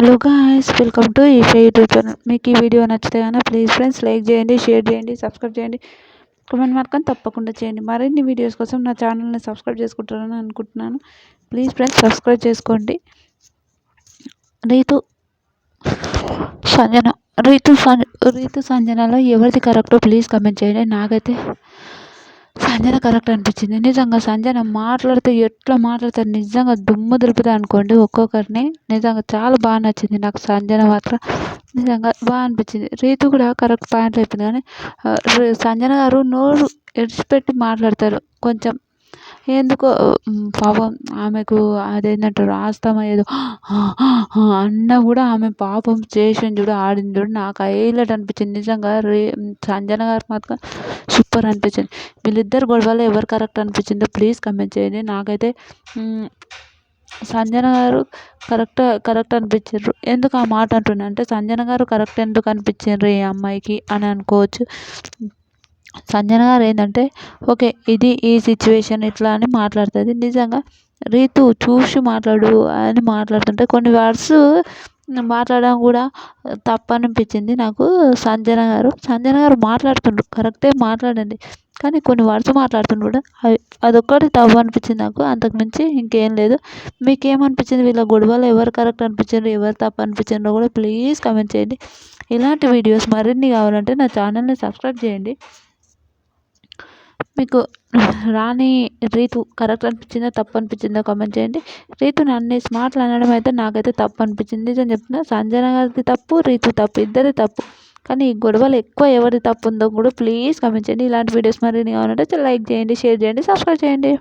Hello guys, welcome to Isha YouTube channel. మీకు ఈ video నచ్చితే కనుక ప్లీజ్ ఫ్రెండ్స్ లైక్ చేయండి, షేర్ చేయండి, సబ్స్క్రైబ్ చేయండి, కామెంట్ మాత్రం తప్పకుండా చేయండి. మరిన్ని వీడియోస్ కోసం నా ఛానల్ని సబ్స్క్రైబ్ చేసుకుంటారని అనుకుంటున్నాను. ప్లీజ్ ఫ్రెండ్స్ సబ్స్క్రైబ్ చేసుకోండి. రీతు సంజన రీతు సంజనలో ఎవరిది కరెక్టో ప్లీజ్ కమెంట్ చేయండి. నాకైతే సంజన కరెక్ట్ అనిపించింది. నిజంగా సంజన మాట్లాడితే ఎట్లా మాట్లాడతారు, నిజంగా దుమ్ము దులుపుతా అనుకోండి ఒక్కొక్కరిని. నిజంగా చాలా బాగా నచ్చింది నాకు సంజన మాత్రం. నిజంగా బాగా అనిపించింది. రీతు కూడా కరెక్ట్ పాయింట్ అయిపోయింది. కానీ సంజన గారు నోరు ఎడిచిపెట్టి మాట్లాడతారు కొంచెం. ఎందుకో పాపం ఆమెకు అదేంటంటారు ఆస్తమా ఏదో అన్నా కూడా ఆమె పాపం చేసింది చూడు, ఆడింది చూడు, నాకు హైలైట్ అనిపించింది. నిజంగా సంజన గారు మాత్రం సూపర్ అనిపించింది. వీళ్ళిద్దరు గొడవలో ఎవరు కరెక్ట్ అనిపించిందో ప్లీజ్ కమెంట్ చేయండి. నాకైతే సంజన గారు కరెక్ట్ అనిపించారు. ఎందుకు ఆ మాట అంటున్నా అంటే, సంజన గారు కరెక్ట్ ఎందుకు అనిపించారు ఈ అమ్మాయికి అని అనుకోవచ్చు. సంజన గారు ఏంటంటే ఓకే ఇది ఈ సిచ్యువేషన్ ఇట్లా అని మాట్లాడుతుంది. నిజంగా రీతు చూసి మాట్లాడు అని మాట్లాడుతుంటే కొన్ని వర్డ్స్ మాట్లాడడం కూడా తప్పు అనిపించింది నాకు. సంజన గారు మాట్లాడుతుండ్రు కరెక్టే, మాట్లాడండి, కానీ కొన్ని వర్డ్స్ మాట్లాడుతుండ్రు కూడా అదొక్కటి తప్పు అనిపించింది నాకు. అంతకుమించి ఇంకేం లేదు. మీకేమనిపించింది? వీళ్ళ గొడవలు ఎవరు కరెక్ట్ అనిపించారు, ఎవరు తప్పు అనిపించారో కూడా ప్లీజ్ కమెంట్ చేయండి. ఇలాంటి వీడియోస్ మరిన్ని కావాలంటే నా ఛానల్ని సబ్స్క్రైబ్ చేయండి. మీకు రీతు కరెక్ట్ అనిపించిందా తప్పు అనిపించిందా కామెంట్ చేయండి. రీతుని అన్ని మాటలు అనడం అయితే నాకైతే తప్పు అనిపించింది. నిజం చెప్తున్నా, సంజన గారిది తప్పు, రీతు తప్పు, ఇద్దరిది తప్పు. కానీ ఈ గొడవలు ఎక్కువ ఎవరిది తప్పు ఉందో కూడా ప్లీజ్ కామెంట్ చేయండి. ఇలాంటి వీడియోస్ మరిన్ని కావాలంటే లైక్ చేయండి, షేర్ చేయండి, సబ్స్క్రైబ్ చేయండి.